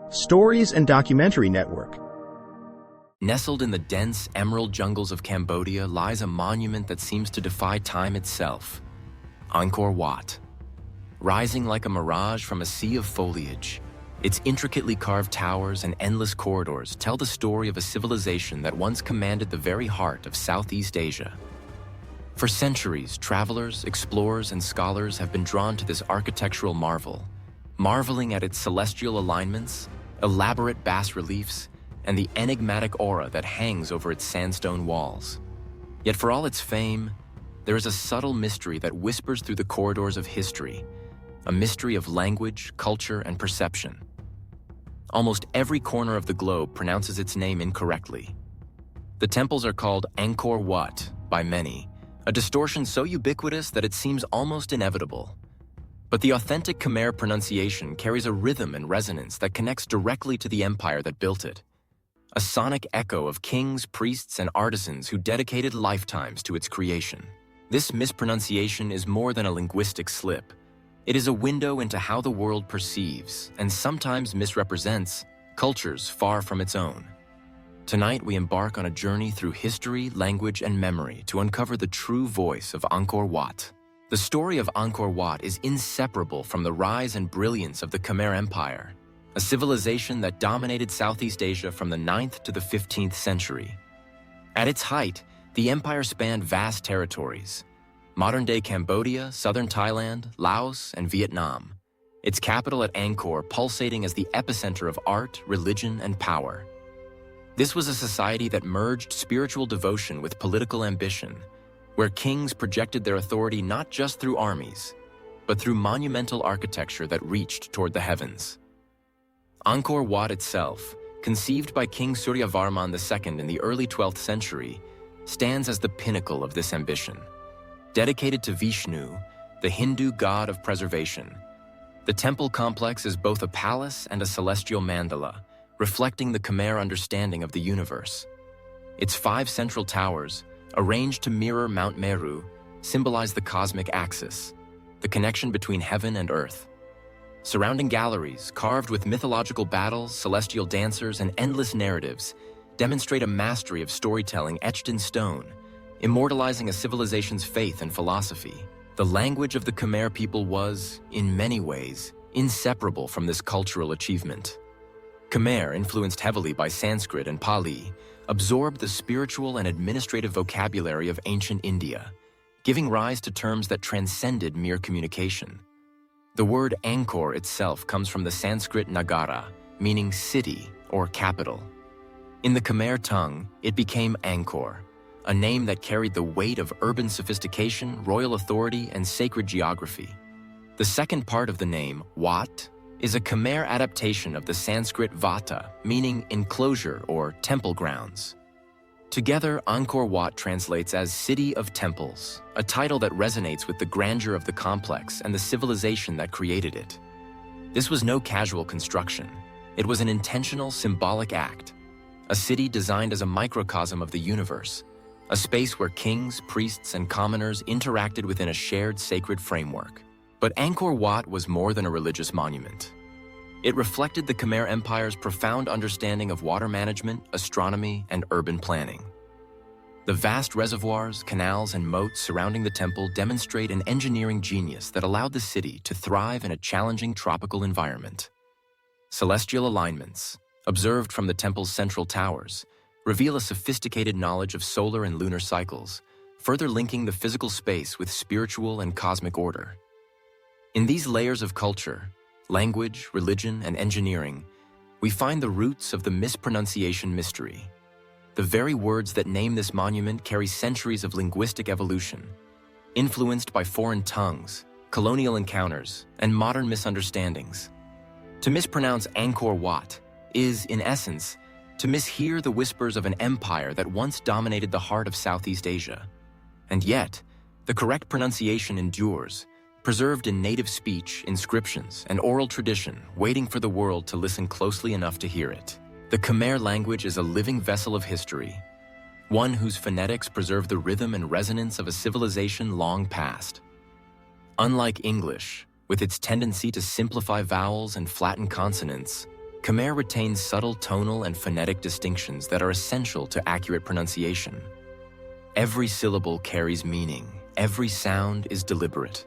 Stories and Documentary Network. Nestled in the dense emerald jungles of Cambodia lies a monument that seems to defy time itself, Angkor Wat. Rising like a mirage from a sea of foliage, its intricately carved towers and endless corridors tell the story of a civilization that once commanded the very heart of Southeast Asia. For centuries, travelers, explorers, and scholars have been drawn to this architectural marvel, marveling at its celestial alignments, elaborate bas-reliefs, and the enigmatic aura that hangs over its sandstone walls. Yet for all its fame, there is a subtle mystery that whispers through the corridors of history, a mystery of language, culture, and perception. Almost every corner of the globe pronounces its name incorrectly. The temples are called Angkor Wat by many, a distortion so ubiquitous that it seems almost inevitable. But the authentic Khmer pronunciation carries a rhythm and resonance that connects directly to the empire that built it. A sonic echo of kings, priests, and artisans who dedicated lifetimes to its creation. This mispronunciation is more than a linguistic slip. It is a window into how the world perceives, and sometimes misrepresents, cultures far from its own. Tonight, we embark on a journey through history, language, and memory to uncover the true voice of Angkor Wat. The story of Angkor Wat is inseparable from the rise and brilliance of the Khmer Empire, a civilization that dominated Southeast Asia from the 9th to the 15th century. At its height, the empire spanned vast territories: modern-day Cambodia, southern Thailand, Laos, and Vietnam. Its capital at Angkor pulsating as the epicenter of art, religion, and power. This was a society that merged spiritual devotion with political ambition, where kings projected their authority not just through armies, but through monumental architecture that reached toward the heavens. Angkor Wat itself, conceived by King Suryavarman II in the early 12th century, stands as the pinnacle of this ambition. Dedicated to Vishnu, the Hindu god of preservation, the temple complex is both a palace and a celestial mandala, reflecting the Khmer understanding of the universe. Its 5 central towers, arranged to mirror Mount Meru, symbolize the cosmic axis, the connection between heaven and earth. Surrounding galleries, carved with mythological battles, celestial dancers, and endless narratives, demonstrate a mastery of storytelling etched in stone, immortalizing a civilization's faith and philosophy. The language of the Khmer people was, in many ways, inseparable from this cultural achievement. Khmer, influenced heavily by Sanskrit and Pali, absorbed the spiritual and administrative vocabulary of ancient India, giving rise to terms that transcended mere communication. The word Angkor itself comes from the Sanskrit Nagara, meaning city or capital. In the Khmer tongue, it became Angkor, a name that carried the weight of urban sophistication, royal authority, and sacred geography. The second part of the name, Wat, is a Khmer adaptation of the Sanskrit Vata, meaning enclosure or temple grounds. Together, Angkor Wat translates as City of Temples, a title that resonates with the grandeur of the complex and the civilization that created it. This was no casual construction. It was an intentional, symbolic act, a city designed as a microcosm of the universe, a space where kings, priests, and commoners interacted within a shared sacred framework. But Angkor Wat was more than a religious monument. It reflected the Khmer Empire's profound understanding of water management, astronomy, and urban planning. The vast reservoirs, canals, and moats surrounding the temple demonstrate an engineering genius that allowed the city to thrive in a challenging tropical environment. Celestial alignments, observed from the temple's central towers, reveal a sophisticated knowledge of solar and lunar cycles, further linking the physical space with spiritual and cosmic order. In these layers of culture, language, religion, and engineering, we find the roots of the mispronunciation mystery. The very words that name this monument carry centuries of linguistic evolution, influenced by foreign tongues, colonial encounters, and modern misunderstandings. To mispronounce Angkor Wat is, in essence, to mishear the whispers of an empire that once dominated the heart of Southeast Asia. And yet, the correct pronunciation endures, preserved in native speech, inscriptions, and oral tradition, waiting for the world to listen closely enough to hear it. The Khmer language is a living vessel of history, one whose phonetics preserve the rhythm and resonance of a civilization long past. Unlike English, with its tendency to simplify vowels and flatten consonants, Khmer retains subtle tonal and phonetic distinctions that are essential to accurate pronunciation. Every syllable carries meaning. Every sound is deliberate.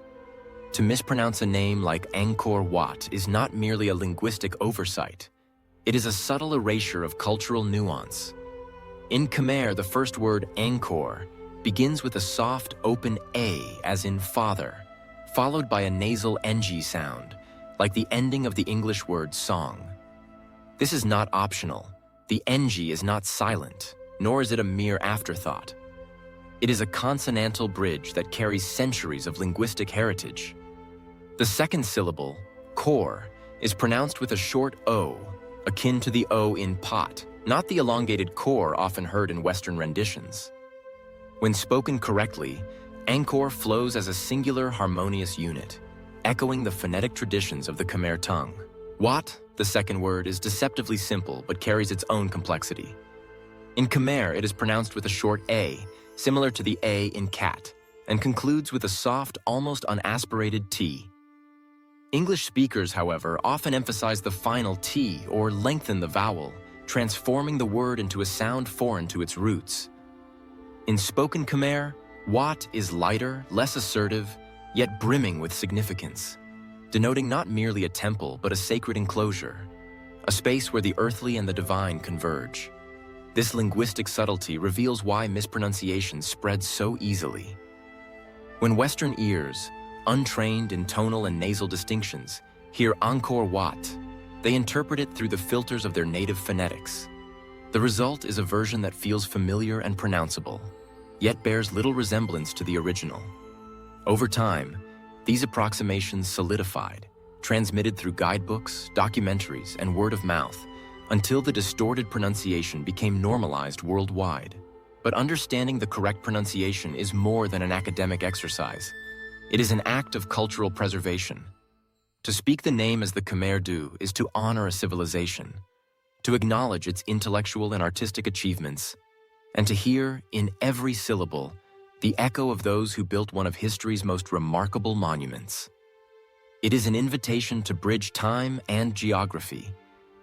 To mispronounce a name like Angkor Wat is not merely a linguistic oversight. It is a subtle erasure of cultural nuance. In Khmer, the first word Angkor begins with a soft, open A, as in father, followed by a nasal ng sound, like the ending of the English word song. This is not optional. The ng is not silent, nor is it a mere afterthought. It is a consonantal bridge that carries centuries of linguistic heritage. The second syllable, kor, is pronounced with a short O, akin to the O in pot, not the elongated kor often heard in Western renditions. When spoken correctly, Angkor flows as a singular harmonious unit, echoing the phonetic traditions of the Khmer tongue. Wat, the second word, is deceptively simple but carries its own complexity. In Khmer, it is pronounced with a short A, similar to the A in cat, and concludes with a soft, almost unaspirated T. English speakers, however, often emphasize the final T or lengthen the vowel, transforming the word into a sound foreign to its roots. In spoken Khmer, Wat is lighter, less assertive, yet brimming with significance, denoting not merely a temple but a sacred enclosure, a space where the earthly and the divine converge. This linguistic subtlety reveals why mispronunciation spreads so easily. When Western ears, untrained in tonal and nasal distinctions, hear Angkor Wat, they interpret it through the filters of their native phonetics. The result is a version that feels familiar and pronounceable, yet bears little resemblance to the original. Over time, these approximations solidified, transmitted through guidebooks, documentaries, and word of mouth, until the distorted pronunciation became normalized worldwide. But understanding the correct pronunciation is more than an academic exercise. It is an act of cultural preservation. To speak the name as the Khmer do is to honor a civilization, to acknowledge its intellectual and artistic achievements, and to hear, in every syllable, the echo of those who built one of history's most remarkable monuments. It is an invitation to bridge time and geography,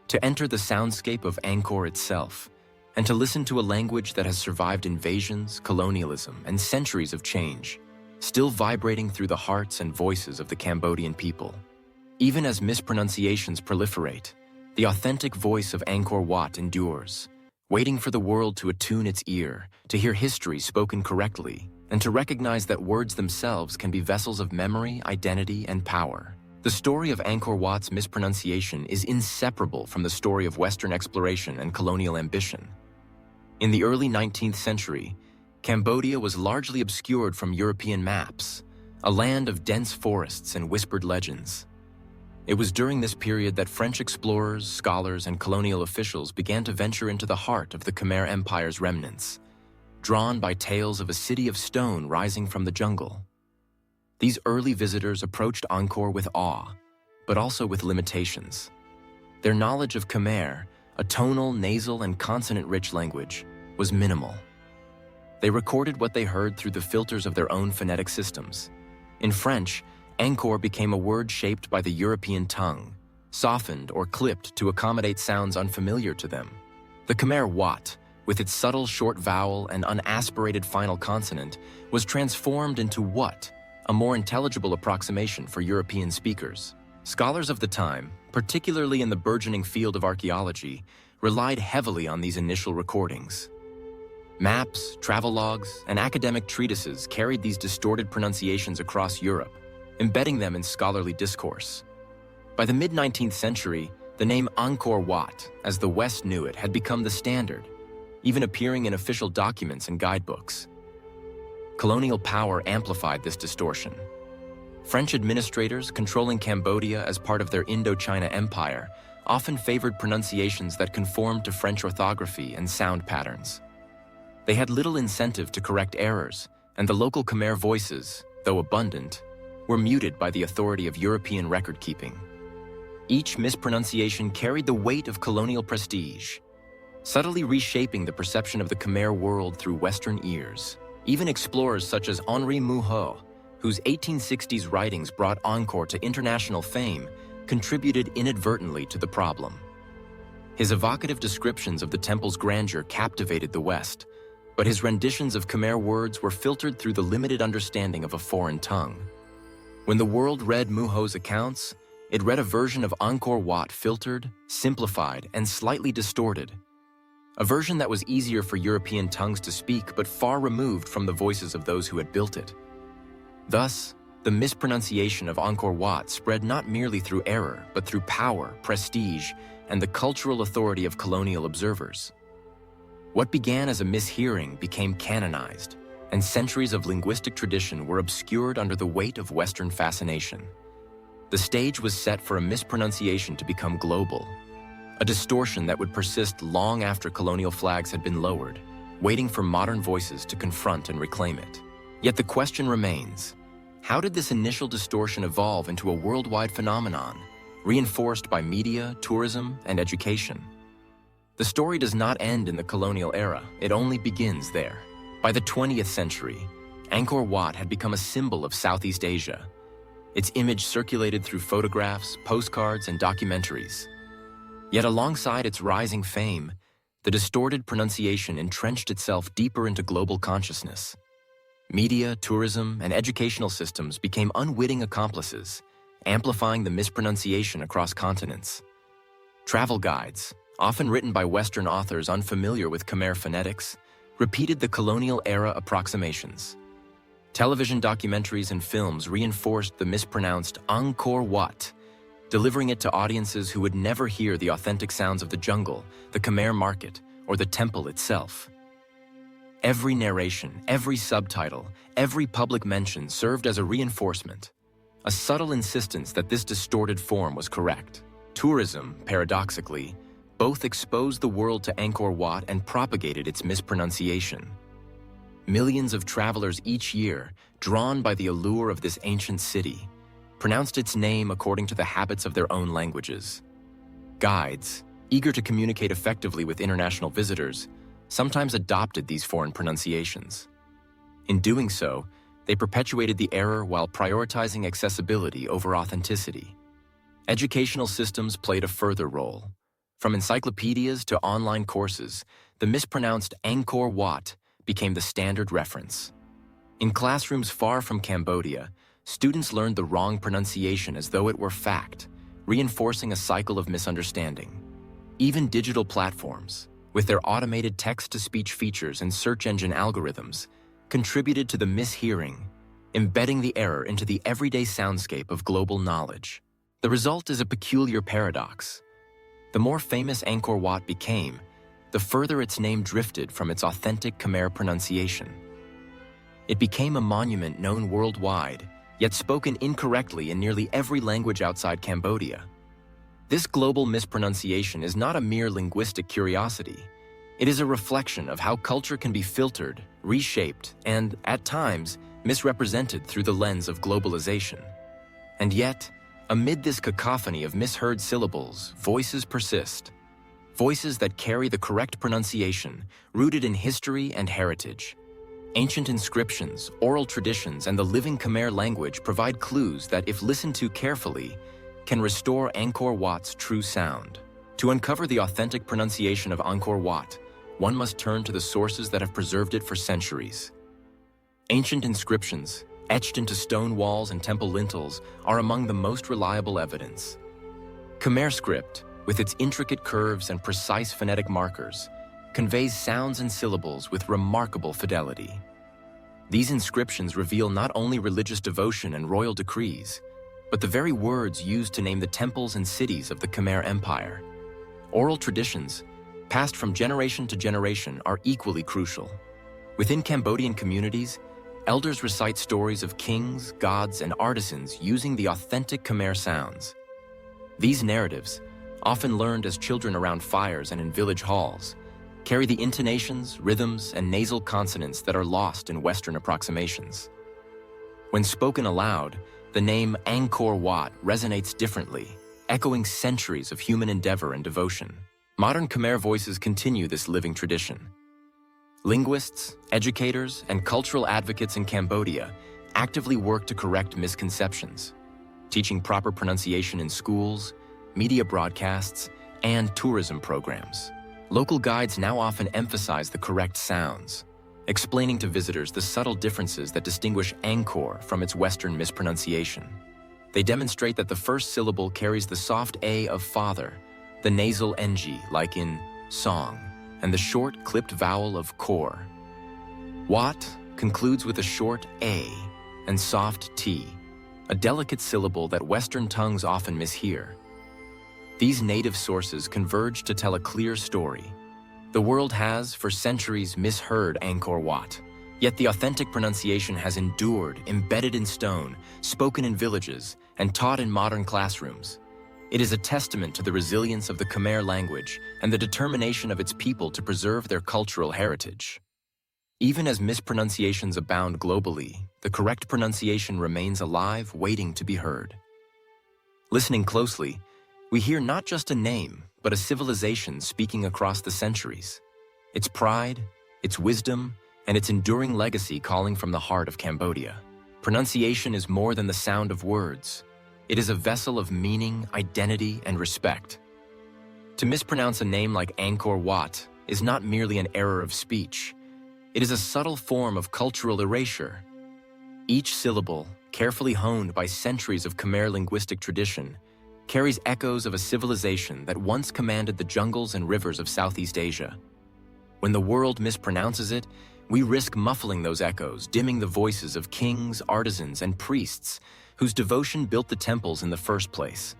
to enter the soundscape of Angkor itself, and to listen to a language that has survived invasions, colonialism, and centuries of change, still vibrating through the hearts and voices of the Cambodian people. Even as mispronunciations proliferate, the authentic voice of Angkor Wat endures, waiting for the world to attune its ear, to hear history spoken correctly, and to recognize that words themselves can be vessels of memory, identity, and power. The story of Angkor Wat's mispronunciation is inseparable from the story of Western exploration and colonial ambition. In the early 19th century, Cambodia was largely obscured from European maps, a land of dense forests and whispered legends. It was during this period that French explorers, scholars, and colonial officials began to venture into the heart of the Khmer Empire's remnants, drawn by tales of a city of stone rising from the jungle. These early visitors approached Angkor with awe, but also with limitations. Their knowledge of Khmer, a tonal, nasal, and consonant-rich language, was minimal. They recorded what they heard through the filters of their own phonetic systems. In French, Angkor became a word shaped by the European tongue, softened or clipped to accommodate sounds unfamiliar to them. The Khmer Wat, with its subtle short vowel and unaspirated final consonant, was transformed into what, a more intelligible approximation for European speakers. Scholars of the time, particularly in the burgeoning field of archaeology, relied heavily on these initial recordings. Maps, travelogues, and academic treatises carried these distorted pronunciations across Europe, embedding them in scholarly discourse. By the mid-19th century, the name Angkor Wat, as the West knew it, had become the standard, even appearing in official documents and guidebooks. Colonial power amplified this distortion. French administrators controlling Cambodia as part of their Indochina Empire often favored pronunciations that conformed to French orthography and sound patterns. They had little incentive to correct errors, and the local Khmer voices, though abundant, were muted by the authority of European record-keeping. Each mispronunciation carried the weight of colonial prestige, subtly reshaping the perception of the Khmer world through Western ears. Even explorers such as Henri Mouhot, whose 1860s writings brought Angkor to international fame, contributed inadvertently to the problem. His evocative descriptions of the temple's grandeur captivated the West, but his renditions of Khmer words were filtered through the limited understanding of a foreign tongue. When the world read Muho's accounts, it read a version of Angkor Wat filtered, simplified, and slightly distorted. A version that was easier for European tongues to speak, but far removed from the voices of those who had built it. Thus, the mispronunciation of Angkor Wat spread not merely through error, but through power, prestige, and the cultural authority of colonial observers. What began as a mishearing became canonized, and centuries of linguistic tradition were obscured under the weight of Western fascination. The stage was set for a mispronunciation to become global, a distortion that would persist long after colonial flags had been lowered, waiting for modern voices to confront and reclaim it. Yet the question remains, how did this initial distortion evolve into a worldwide phenomenon, reinforced by media, tourism, and education? The story does not end in the colonial era, it only begins there. By the 20th century, Angkor Wat had become a symbol of Southeast Asia. Its image circulated through photographs, postcards, and documentaries. Yet alongside its rising fame, the distorted pronunciation entrenched itself deeper into global consciousness. Media, tourism, and educational systems became unwitting accomplices, amplifying the mispronunciation across continents. Travel guides, often written by Western authors unfamiliar with Khmer phonetics, repeated the colonial era approximations. Television documentaries and films reinforced the mispronounced Angkor Wat, delivering it to audiences who would never hear the authentic sounds of the jungle, the Khmer market, or the temple itself. Every narration, every subtitle, every public mention served as a reinforcement, a subtle insistence that this distorted form was correct. Tourism, paradoxically, both exposed the world to Angkor Wat and propagated its mispronunciation. Millions of travelers each year, drawn by the allure of this ancient city, pronounced its name according to the habits of their own languages. Guides, eager to communicate effectively with international visitors, sometimes adopted these foreign pronunciations. In doing so, they perpetuated the error while prioritizing accessibility over authenticity. Educational systems played a further role. From encyclopedias to online courses, the mispronounced Angkor Wat became the standard reference. In classrooms far from Cambodia, students learned the wrong pronunciation as though it were fact, reinforcing a cycle of misunderstanding. Even digital platforms, with their automated text-to-speech features and search engine algorithms, contributed to the mishearing, embedding the error into the everyday soundscape of global knowledge. The result is a peculiar paradox. The more famous Angkor Wat became, the further its name drifted from its authentic Khmer pronunciation. It became a monument known worldwide, yet spoken incorrectly in nearly every language outside Cambodia. This global mispronunciation is not a mere linguistic curiosity. It is a reflection of how culture can be filtered, reshaped, and, at times, misrepresented through the lens of globalization. And yet, amid this cacophony of misheard syllables, voices persist. Voices that carry the correct pronunciation, rooted in history and heritage. Ancient inscriptions, oral traditions, and the living Khmer language provide clues that, if listened to carefully, can restore Angkor Wat's true sound. To uncover the authentic pronunciation of Angkor Wat, one must turn to the sources that have preserved it for centuries. Ancient inscriptions, etched into stone walls and temple lintels, are among the most reliable evidence. Khmer script, with its intricate curves and precise phonetic markers, conveys sounds and syllables with remarkable fidelity. These inscriptions reveal not only religious devotion and royal decrees, but the very words used to name the temples and cities of the Khmer Empire. Oral traditions, passed from generation to generation, are equally crucial. Within Cambodian communities, elders recite stories of kings, gods, and artisans using the authentic Khmer sounds. These narratives, often learned as children around fires and in village halls, carry the intonations, rhythms, and nasal consonants that are lost in Western approximations. When spoken aloud, the name Angkor Wat resonates differently, echoing centuries of human endeavor and devotion. Modern Khmer voices continue this living tradition. Linguists, educators, and cultural advocates in Cambodia actively work to correct misconceptions, teaching proper pronunciation in schools, media broadcasts, and tourism programs. Local guides now often emphasize the correct sounds, explaining to visitors the subtle differences that distinguish Angkor from its Western mispronunciation. They demonstrate that the first syllable carries the soft A of father, the nasal ng like in song, and the short clipped vowel of kor. Wat concludes with a short A and soft T, a delicate syllable that Western tongues often mishear. These native sources converge to tell a clear story. The world has, for centuries, misheard Angkor Wat, yet the authentic pronunciation has endured, embedded in stone, spoken in villages, and taught in modern classrooms. It is a testament to the resilience of the Khmer language and the determination of its people to preserve their cultural heritage. Even as mispronunciations abound globally, the correct pronunciation remains alive, waiting to be heard. Listening closely, we hear not just a name, but a civilization speaking across the centuries. Its pride, its wisdom, and its enduring legacy calling from the heart of Cambodia. Pronunciation is more than the sound of words. It is a vessel of meaning, identity, and respect. To mispronounce a name like Angkor Wat is not merely an error of speech. It is a subtle form of cultural erasure. Each syllable, carefully honed by centuries of Khmer linguistic tradition, carries echoes of a civilization that once commanded the jungles and rivers of Southeast Asia. When the world mispronounces it, we risk muffling those echoes, dimming the voices of kings, artisans, and priests whose devotion built the temples in the first place.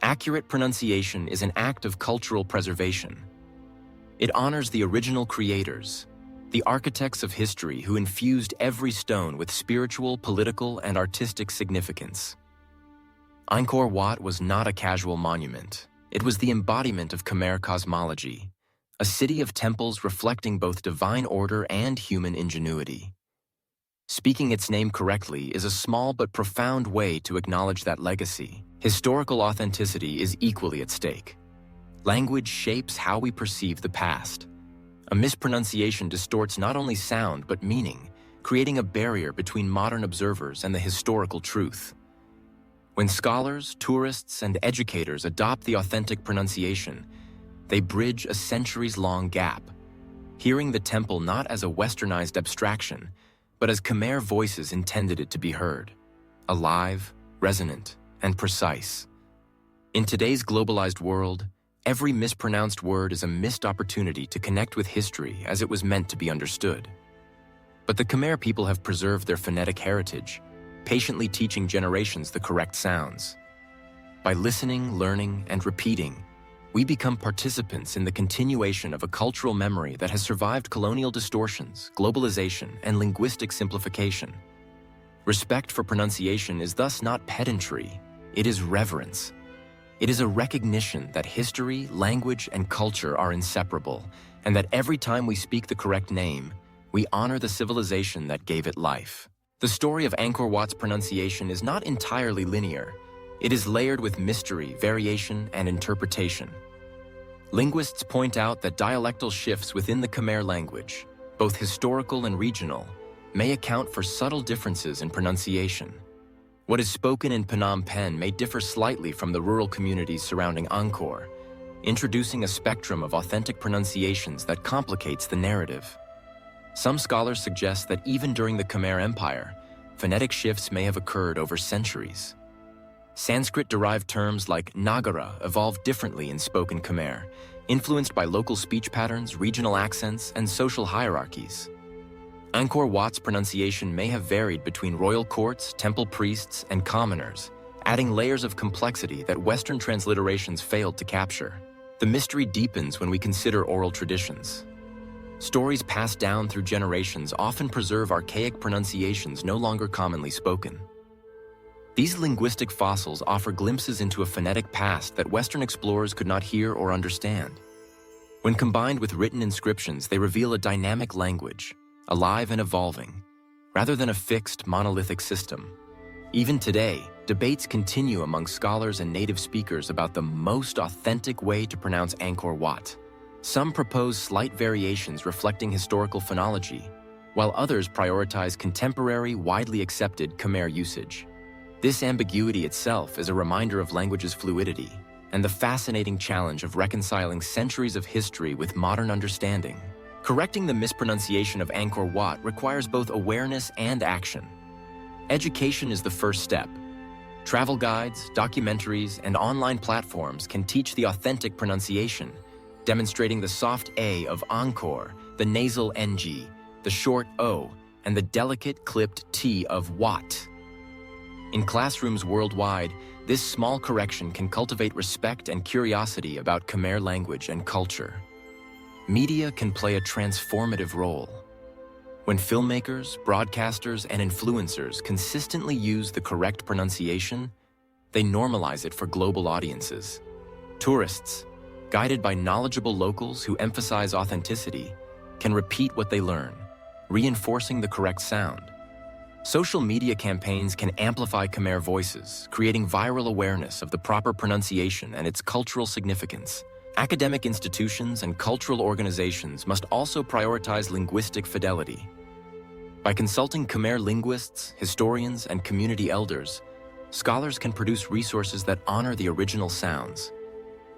Accurate pronunciation is an act of cultural preservation. It honors the original creators, the architects of history who infused every stone with spiritual, political, and artistic significance. Angkor Wat was not a casual monument. It was the embodiment of Khmer cosmology, a city of temples reflecting both divine order and human ingenuity. Speaking its name correctly is a small but profound way to acknowledge that legacy. Historical authenticity is equally at stake. Language shapes how we perceive the past. A mispronunciation distorts not only sound but meaning, creating a barrier between modern observers and the historical truth. When scholars, tourists, and educators adopt the authentic pronunciation, they bridge a centuries-long gap, hearing the temple not as a westernized abstraction, but as Khmer voices intended it to be heard, alive, resonant, and precise. In today's globalized world, every mispronounced word is a missed opportunity to connect with history as it was meant to be understood. But the Khmer people have preserved their phonetic heritage, patiently teaching generations the correct sounds. By listening, learning, and repeating, we become participants in the continuation of a cultural memory that has survived colonial distortions, globalization, and linguistic simplification. Respect for pronunciation is thus not pedantry, it is reverence. It is a recognition that history, language, and culture are inseparable, and that every time we speak the correct name, we honor the civilization that gave it life. The story of Angkor Wat's pronunciation is not entirely linear. It is layered with mystery, variation, and interpretation. Linguists point out that dialectal shifts within the Khmer language, both historical and regional, may account for subtle differences in pronunciation. What is spoken in Phnom Penh may differ slightly from the rural communities surrounding Angkor, introducing a spectrum of authentic pronunciations that complicates the narrative. Some scholars suggest that even during the Khmer Empire, phonetic shifts may have occurred over centuries. Sanskrit-derived terms like Nagara evolved differently in spoken Khmer, influenced by local speech patterns, regional accents, and social hierarchies. Angkor Wat's pronunciation may have varied between royal courts, temple priests, and commoners, adding layers of complexity that Western transliterations failed to capture. The mystery deepens when we consider oral traditions. Stories passed down through generations often preserve archaic pronunciations no longer commonly spoken. These linguistic fossils offer glimpses into a phonetic past that Western explorers could not hear or understand. When combined with written inscriptions, they reveal a dynamic language, alive and evolving, rather than a fixed, monolithic system. Even today, debates continue among scholars and native speakers about the most authentic way to pronounce Angkor Wat. Some propose slight variations reflecting historical phonology, while others prioritize contemporary, widely accepted Khmer usage. This ambiguity itself is a reminder of language's fluidity. and the fascinating challenge of reconciling centuries of history with modern understanding. Correcting the mispronunciation of Angkor Wat requires both awareness and action. Education is the first step. Travel guides, documentaries, and online platforms can teach the authentic pronunciation, demonstrating the soft A of Angkor, the nasal NG, the short O, and the delicate clipped T of Wat. In classrooms worldwide, this small correction can cultivate respect and curiosity about Khmer language and culture. Media can play a transformative role. When filmmakers, broadcasters, and influencers consistently use the correct pronunciation, they normalize it for global audiences. Tourists, guided by knowledgeable locals who emphasize authenticity, can repeat what they learn, reinforcing the correct sound. Social media campaigns can amplify Khmer voices, creating viral awareness of the proper pronunciation and its cultural significance. Academic institutions and cultural organizations must also prioritize linguistic fidelity. By consulting Khmer linguists, historians, and community elders, scholars can produce resources that honor the original sounds,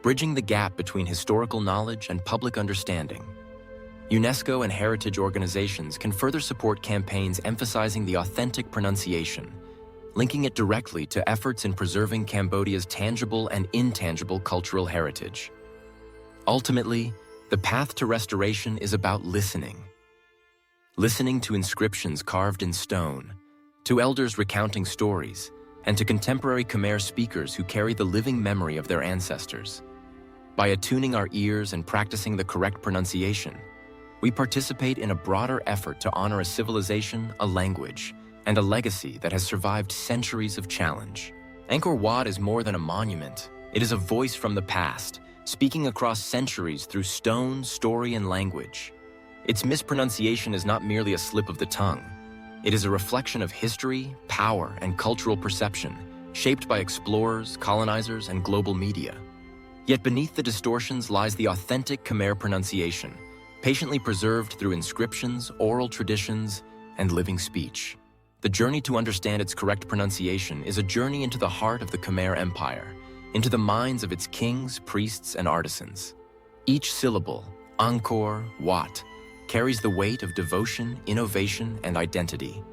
bridging the gap between historical knowledge and public understanding. UNESCO and heritage organizations can further support campaigns emphasizing the authentic pronunciation, linking it directly to efforts in preserving Cambodia's tangible and intangible cultural heritage. Ultimately, the path to restoration is about listening. Listening to inscriptions carved in stone, to elders recounting stories, and to contemporary Khmer speakers who carry the living memory of their ancestors. By attuning our ears and practicing the correct pronunciation, we participate in a broader effort to honor a civilization, a language, and a legacy that has survived centuries of challenge. Angkor Wat is more than a monument. It is a voice from the past, speaking across centuries through stone, story, and language. Its mispronunciation is not merely a slip of the tongue. It is a reflection of history, power, and cultural perception, shaped by explorers, colonizers, and global media. Yet beneath the distortions lies the authentic Khmer pronunciation, patiently preserved through inscriptions, oral traditions, and living speech. The journey to understand its correct pronunciation is a journey into the heart of the Khmer Empire, into the minds of its kings, priests, and artisans. Each syllable, Angkor Wat, carries the weight of devotion, innovation, and identity.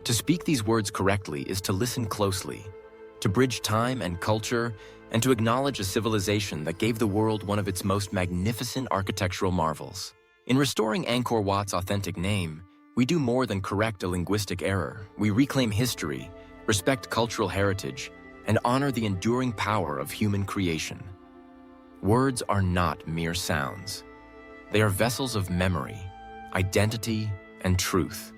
To speak these words correctly is to listen closely, to bridge time and culture, and to acknowledge a civilization that gave the world one of its most magnificent architectural marvels. In restoring Angkor Wat's authentic name, we do more than correct a linguistic error. We reclaim history, respect cultural heritage, and honor the enduring power of human creation. Words are not mere sounds. They are vessels of memory, identity, and truth.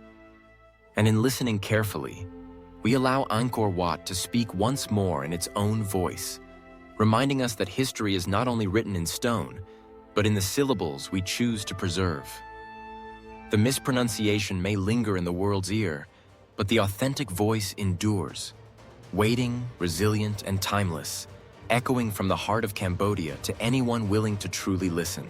And in listening carefully, we allow Angkor Wat to speak once more in its own voice, reminding us that history is not only written in stone, but in the syllables we choose to preserve. The mispronunciation may linger in the world's ear, but the authentic voice endures, waiting, resilient, and timeless, echoing from the heart of Cambodia to anyone willing to truly listen.